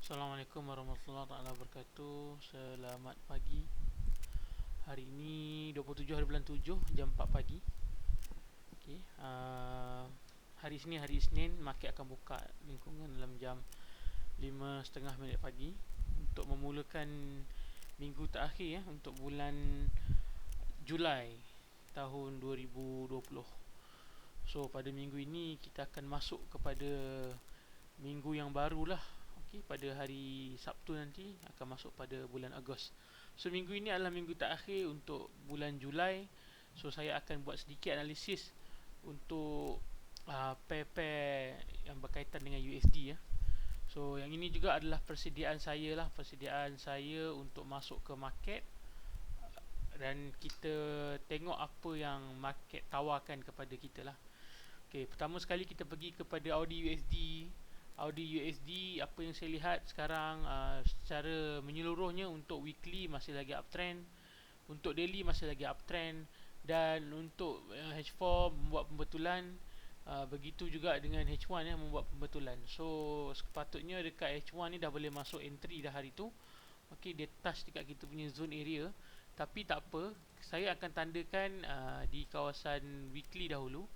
Assalamualaikum warahmatullahi wabarakatuh. Selamat pagi. Hari ini 27 hari bulan 7 jam 4 pagi. Okey. Hari Isnin market akan buka lingkungan dalam jam 5.30 pagi untuk memulakan minggu terakhir untuk bulan Julai tahun 2020. So pada minggu ini kita akan masuk kepada minggu yang barulah. Okey, pada hari Sabtu nanti akan masuk pada bulan Ogos. So minggu ini adalah minggu terakhir untuk bulan Julai. So saya akan buat sedikit analisis untuk pair-pair yang berkaitan dengan USD ya. So yang ini juga adalah persediaan saya untuk masuk ke market, dan kita tengok apa yang market tawarkan kepada kita lah. Okey, pertama sekali kita pergi kepada Audi USD. Audi USD, apa yang saya lihat sekarang secara menyeluruhnya untuk weekly masih lagi uptrend, untuk daily masih lagi uptrend, dan untuk H4 membuat pembetulan, begitu juga dengan H1 yang membuat pembetulan. So sepatutnya dekat H1 ni dah boleh masuk entry dah hari tu. Okey, dia touch dekat kita punya zone area, tapi tak apa, saya akan tandakan di kawasan weekly dahulu.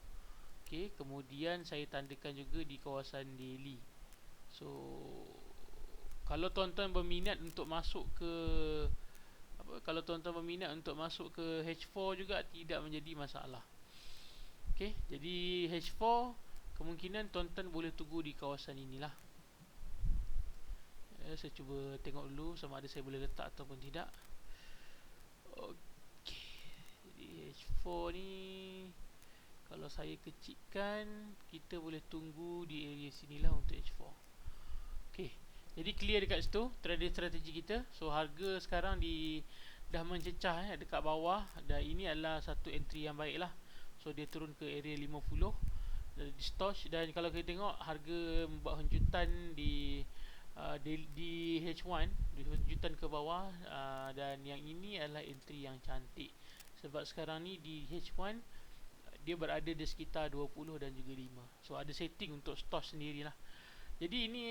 Okey, kemudian saya tandakan juga di kawasan daily. So kalau tuan-tuan berminat untuk masuk ke kalau tuan-tuan berminat untuk masuk ke H4 juga tidak menjadi masalah. Okey, jadi H4 kemungkinan tuan-tuan boleh tunggu di kawasan inilah. Saya cuba tengok dulu sama ada saya boleh letak ataupun tidak. Okey, jadi H4 ni kalau saya kecikkan, kita boleh tunggu di area sinilah untuk H4. Okey, jadi clear dekat situ trading strategi kita. So harga sekarang dah mencecah dekat bawah, dan ini adalah satu entry yang baik lah. So dia turun ke area 50 di stosh, dan kalau kita tengok harga membuat hembutan di H1, di hembutan ke bawah, dan yang ini adalah entry yang cantik sebab sekarang ni di H1 dia berada di sekitar 20 dan juga 5. So ada setting untuk stosh sendirilah. Jadi ini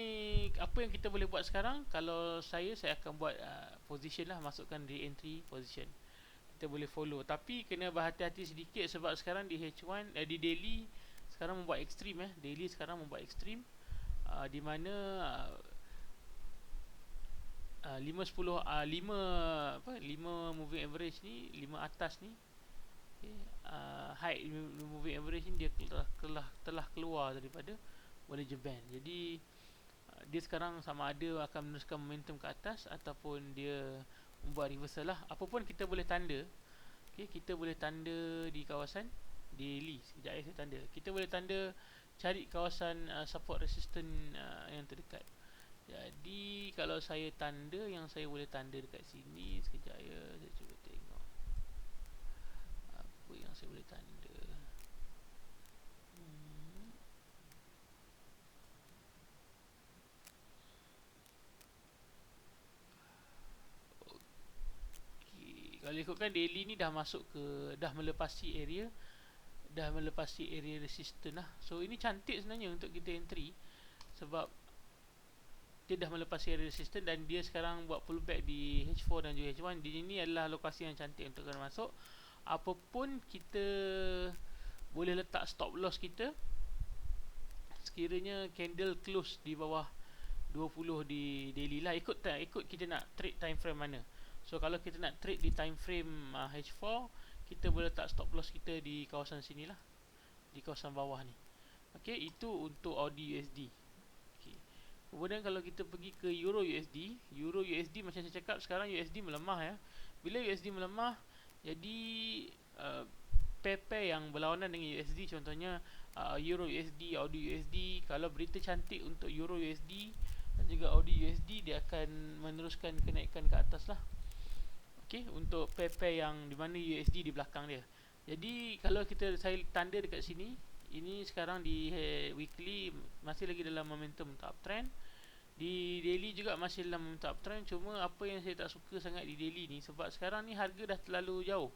apa yang kita boleh buat sekarang. Kalau saya akan buat position lah, masukkan di entry position. Kita boleh follow, tapi kena berhati-hati sedikit sebab sekarang di H1 di daily sekarang membuat ekstrim daily sekarang membuat ekstrim, di mana 5 moving average ni, 5 atas ni, okay, high moving average ni dia telah keluar daripada Bollinger Band. Jadi dia sekarang sama ada akan meneruskan momentum ke atas ataupun dia membuat reversal lah. Apapun kita boleh tanda. Okay, kita boleh tanda di kawasan daily. Sekejap saya tanda. Kita boleh tanda cari kawasan support resistance yang terdekat. Jadi kalau saya tanda, yang saya boleh tanda dekat sini, sekejap saya cuba tengok apa yang saya boleh tanda. Kalau ikutkan daily ni dah masuk ke, dah melepasi area resistance lah. So ini cantik sebenarnya untuk kita entry sebab dia dah melepasi area resistance, dan dia sekarang buat pullback di H4 dan juga H1. Di sini adalah lokasi yang cantik untuk kena masuk. Apapun kita boleh letak stop loss kita sekiranya candle close di bawah 20 di daily lah. Ikut kita nak trade time frame mana. So kalau kita nak trade di time frame H4, kita boleh letak stop loss kita di kawasan sinilah, di kawasan bawah ni. Okey, itu untuk Audi USD. Okey. Kemudian kalau kita pergi ke Euro USD macam saya cakap, sekarang USD melemah ya. Bila USD melemah, jadi pair-pair yang berlawanan dengan USD, contohnya Euro USD, Audi USD, kalau berita cantik untuk Euro USD dan juga Audi USD, dia akan meneruskan kenaikan ke atas lah. Okey, untuk pair-pair yang di mana USD di belakang dia. Jadi kalau saya tanda dekat sini, ini sekarang di weekly masih lagi dalam momentum untuk uptrend. Di daily juga masih dalam momentum uptrend. Cuma apa yang saya tak suka sangat di daily ni, sebab sekarang ni harga dah terlalu jauh.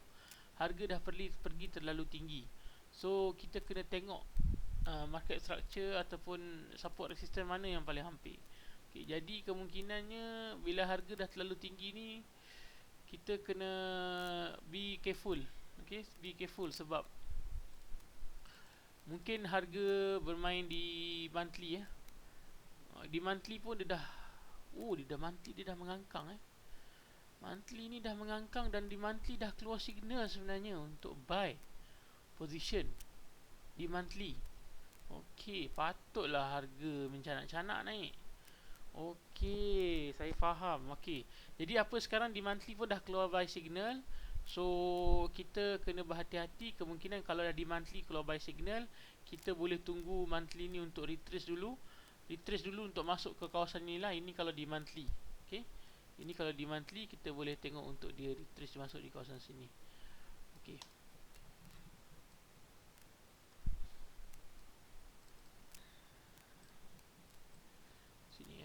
Harga dah pergi terlalu tinggi. So kita kena tengok market structure ataupun support resistance mana yang paling hampir. Okay, jadi kemungkinannya bila harga dah terlalu tinggi ni, kita kena be careful. Okay, be careful sebab mungkin harga bermain di monthly ya. Di monthly pun dia dah monthly dia dah mengangkang Monthly ni dah mengangkang dan di monthly dah keluar signal sebenarnya untuk buy position di monthly. Okey, patutlah harga mencanak-canak naik. Okey, saya faham. Okey. Jadi apa sekarang di monthly pun dah keluar buy signal. So kita kena berhati-hati. Kemungkinan kalau dah di monthly keluar buy signal, kita boleh tunggu monthly ni untuk retrace dulu. Retrace dulu untuk masuk ke kawasan ni lah. Ini kalau di monthly. Okey. Ini kalau di monthly kita boleh tengok untuk dia retrace masuk di kawasan sini. Okey. Sini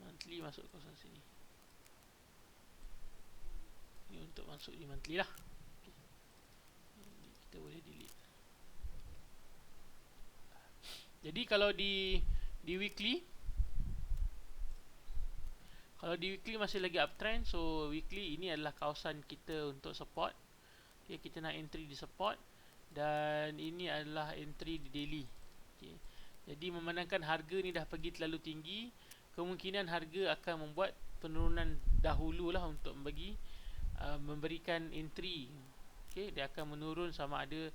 monthly masuk ke kawasan sini. Ini untuk masuk di monthly lah. Okay. Ini kita boleh delete. Jadi kalau di weekly, kalau di weekly masih lagi uptrend, so weekly ini adalah kawasan kita untuk support. Okay, kita nak entry di support dan ini adalah entry di daily. Okay. Jadi memandangkan harga ni dah pergi terlalu tinggi, kemungkinan harga akan membuat penurunan dahulu lah untuk memberikan entry. Okay, dia akan menurun sama ada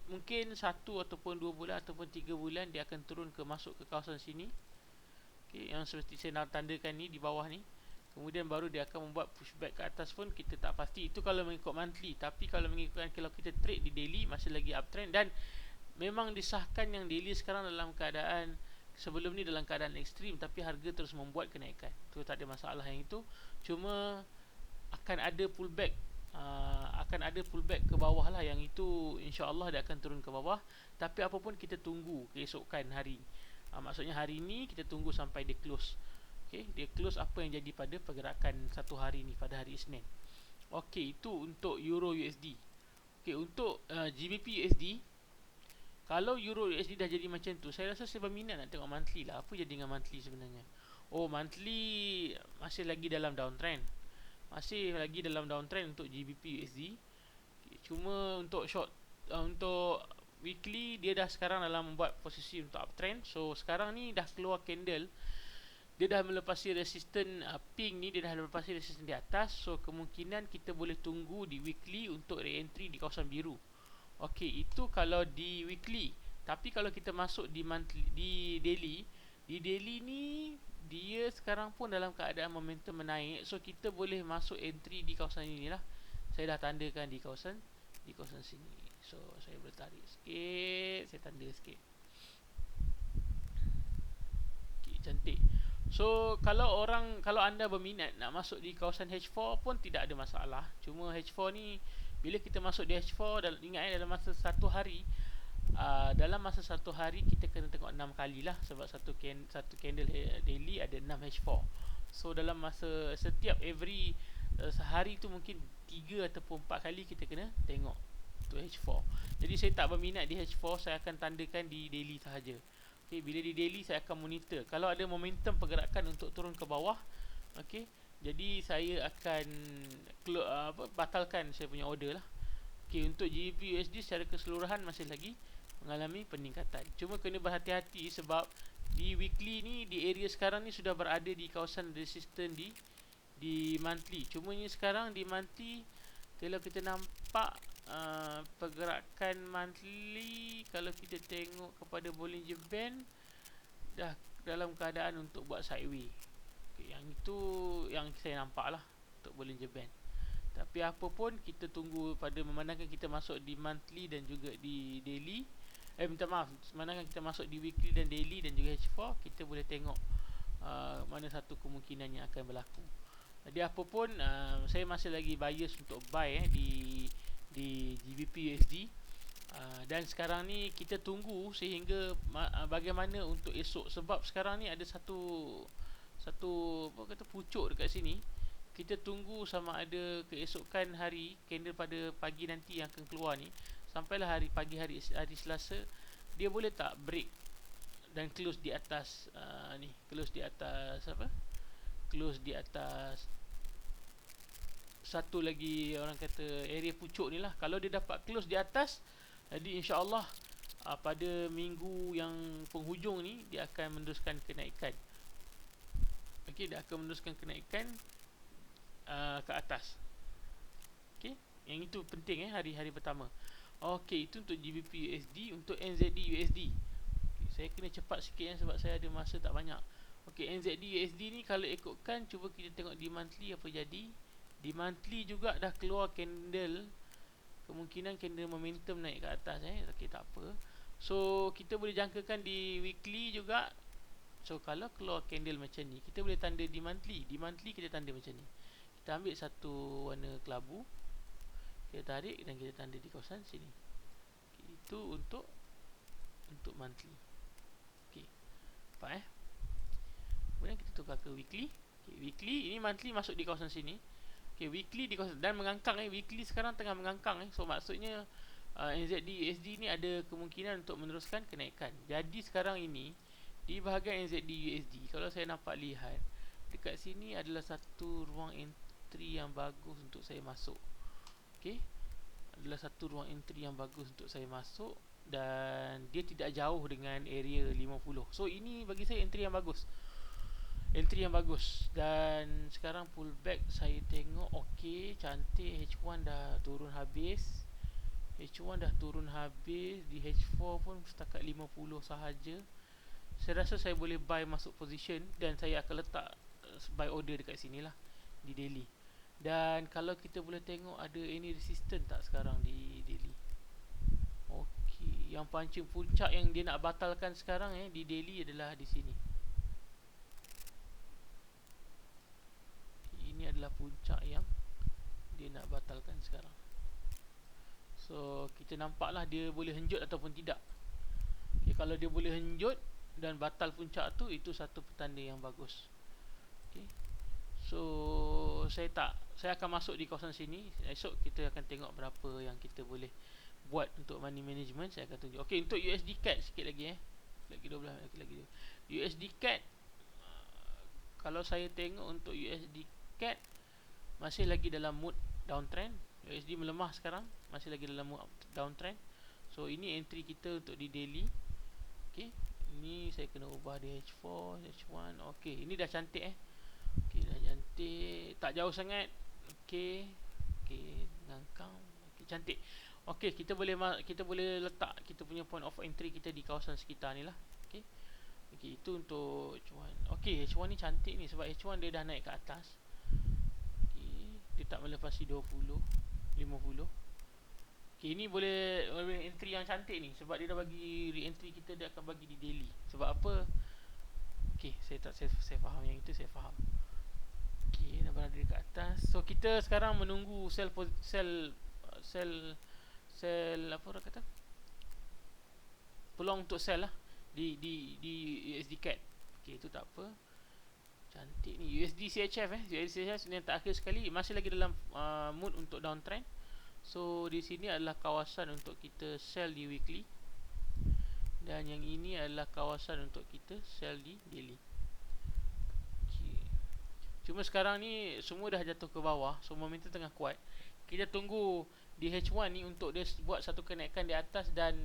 mungkin 1 ataupun 2 bulan ataupun 3 bulan dia akan turun ke masuk ke kawasan sini. Okay, yang seperti saya nak tandakan ni di bawah ni. Kemudian baru dia akan membuat pushback ke atas pun kita tak pasti. Itu kalau mengikut monthly. Tapi kalau mengikutkan kalau kita trade di daily masih lagi uptrend dan memang disahkan yang daily sekarang dalam keadaan sebelum ni dalam keadaan ekstrim tapi harga terus membuat kenaikan. Tu tak ada masalah yang itu. Cuma akan ada pullback ke bawah lah, yang itu insya-Allah dia akan turun ke bawah. Tapi apapun kita tunggu keesokan hari. Maksudnya hari ni kita tunggu sampai dia close. Okey, dia close apa yang jadi pada pergerakan satu hari ni pada hari Isnin. Okey, itu untuk Euro USD. Okey, untuk GBP USD, kalau Euro USD dah jadi macam tu, saya rasa saya berminat nak tengok monthly lah. Apa jadi dengan monthly sebenarnya? Oh, monthly masih lagi dalam downtrend. Masih lagi dalam downtrend untuk GBP USD. Okay, cuma untuk untuk weekly dia dah sekarang dalam membuat posisi untuk uptrend. So sekarang ni dah keluar candle, dia dah melepasi resisten pink ni, dia dah melepasi resisten di atas. So kemungkinan kita boleh tunggu di weekly untuk re-entry di kawasan biru. Okey, itu kalau di weekly. Tapi kalau kita masuk di monthly, di daily ni dia sekarang pun dalam keadaan momentum menaik. So kita boleh masuk entry di kawasan ini lah. Saya dah tandakan di kawasan sini. So saya boleh tarik sikit, saya tanda sikit. Okey, cantik. So kalau anda berminat nak masuk di kawasan H4 pun tidak ada masalah. Cuma H4 ni bila kita masuk di H4 ingat dalam masa satu hari, dalam masa satu hari kita kena tengok 6 kali lah. Sebab satu candle daily ada 6 H4. So dalam masa setiap every sehari tu mungkin 3 ataupun 4 kali kita kena tengok untuk H4. Jadi saya tak berminat di H4, saya akan tandakan di daily sahaja. Okay, bila di daily saya akan monitor. Kalau ada momentum pergerakan untuk turun ke bawah, okay, jadi saya akan batalkan saya punya order lah. Okay, untuk GBP USD secara keseluruhan masih lagi mengalami peningkatan. Cuma kena berhati-hati sebab di weekly ni, di area sekarang ni sudah berada di kawasan resisten di monthly. Cuma ni sekarang di monthly, kalau kita nampak pergerakan monthly, kalau kita tengok kepada Bollinger Band dah dalam keadaan untuk buat sideway. Okay, yang itu yang saya nampak lah untuk Bollinger Band. Tapi apa pun kita tunggu pada memandangkan kita masuk di monthly dan juga di daily. Minta maaf, memandangkan kita masuk di weekly dan daily dan juga H4, kita boleh tengok mana satu kemungkinan yang akan berlaku. Jadi apa pun saya masih lagi bias untuk buy di GBP USD. Dan sekarang ni kita tunggu sehingga bagaimana untuk esok, sebab sekarang ni ada satu apa kata pucuk dekat sini. Kita tunggu sama ada keesokan hari candle pada pagi nanti yang akan keluar ni, sampailah hari Selasa, dia boleh tak break dan close di atas ni, close di atas apa? Close di atas satu lagi orang kata area pucuk ni lah. Kalau dia dapat close di atas, jadi insya-Allah pada minggu yang penghujung ni dia akan meneruskan kenaikan. Okey, dia akan meneruskan kenaikan ke atas. Okey, yang itu penting hari-hari pertama. Okey, itu untuk GBP USD. Untuk NZD USD, okay, saya kena cepat sikit sebab saya ada masa tak banyak. Okey, NZD USD ni kalau ikutkan, cuba kita tengok di monthly apa jadi. Di monthly juga dah keluar candle, kemungkinan candle momentum naik ke atas. Okey, tak apa. So kita boleh jangkakan di weekly juga. So kalau keluar candle macam ni, kita boleh tanda di monthly. Di monthly kita tanda macam ni. Kita ambil satu warna kelabu, kita tarik dan kita tanda di kawasan sini. Okay, itu untuk monthly. Okey, nampak kemudian kita tukar ke weekly. Okay, weekly ini monthly masuk di kawasan sini. Okay, weekly di kawasan dan mengangkang. Weekly sekarang tengah mengangkang. So maksudnya NZD USD ni ada kemungkinan untuk meneruskan kenaikan. Jadi sekarang ini di bahagian NZD USD, kalau saya nampak lihat dekat sini adalah satu ruang entry yang bagus untuk saya masuk. Okey, adalah satu ruang entry yang bagus untuk saya masuk dan dia tidak jauh dengan area 50. So ini bagi saya entry yang bagus. Entry yang bagus. Dan sekarang pullback saya tengok okey, cantik. H1 dah turun habis. H1 dah turun habis. Di H4 pun setakat 50 sahaja. Saya rasa saya boleh buy masuk position dan saya akan letak buy order dekat sini lah, di daily. Dan kalau kita boleh tengok ada any resistance tak sekarang di daily. Okey, yang pancing puncak yang dia nak batalkan sekarang di daily adalah di sini. Ini adalah puncak yang dia nak batalkan sekarang. So kita nampaklah dia boleh henjut ataupun tidak. Okay, kalau dia boleh henjut dan batal puncak tu, itu satu petanda yang bagus. Okay, so saya akan masuk di kawasan sini. Esok kita akan tengok berapa yang kita boleh buat untuk money management. Saya akan tunjuk. Okay, untuk USD CAD sikit lagi lagi 12 lagi. USD CAD, kalau saya tengok untuk USD CAD masih lagi dalam mood downtrend. USD melemah sekarang, masih lagi dalam mood downtrend. So ini entry kita untuk di daily. Okey, ini saya kena ubah di H4, H1. Okey, ini dah cantik Okey, dah cantik, tak jauh sangat. Okey, ngangkang. Okey, cantik. Okey, kita boleh letak kita punya point of entry kita di kawasan sekitar ni lah. Okey. Okey, itu untuk H1. Okey, H1 ni cantik ni sebab H1 dia dah naik ke atas. Dia tak melepasi 20, 50. Okay, ini boleh entry yang cantik ni sebab dia dah bagi re-entry kita, dia akan bagi di daily. Sebab apa? Okay, saya faham yang itu, saya faham. Okay, dah berada dekat atas. So kita sekarang menunggu sell apa orang kata? Peluang untuk sell lah di USD CAD. Okay, itu tak apa. Cantik ni USD CHF USD CHF yang terakhir sekali masih lagi dalam mood untuk downtrend. So di sini adalah kawasan untuk kita sell di weekly, dan yang ini adalah kawasan untuk kita sell di daily. Okay. Cuma sekarang ni semua dah jatuh ke bawah, so momentum tengah kuat. Kita tunggu di H1 ni untuk dia buat satu kenaikan di atas dan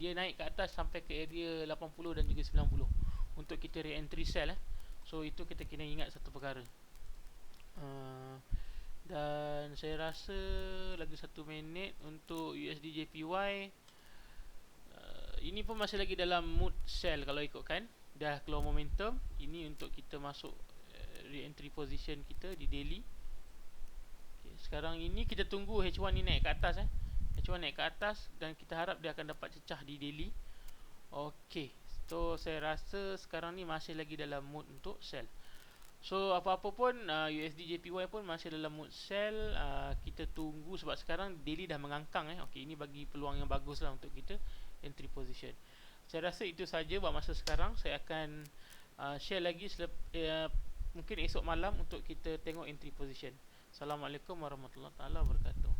dia naik ke atas sampai ke area 80 dan juga 90 untuk kita re-entry sell So itu kita kena ingat satu perkara. Dan saya rasa lagi 1 minit untuk USD JPY. Ini pun masih lagi dalam mood sell kalau ikutkan. Dah keluar momentum. Ini untuk kita masuk re-entry position kita di daily. Okay, sekarang ini kita tunggu H1 ni naik ke atas H1 naik ke atas dan kita harap dia akan dapat cecah di daily. Okey. So saya rasa sekarang ni masih lagi dalam mood untuk sell. So apa-apa pun USD JPY pun masih dalam mood sell. Kita tunggu sebab sekarang daily dah mengangkang Okey, ini bagi peluang yang bagus lah untuk kita entry position. Saya rasa itu saja buat masa sekarang. Saya akan share lagi mungkin esok malam untuk kita tengok entry position. Assalamualaikum warahmatullahi wabarakatuh.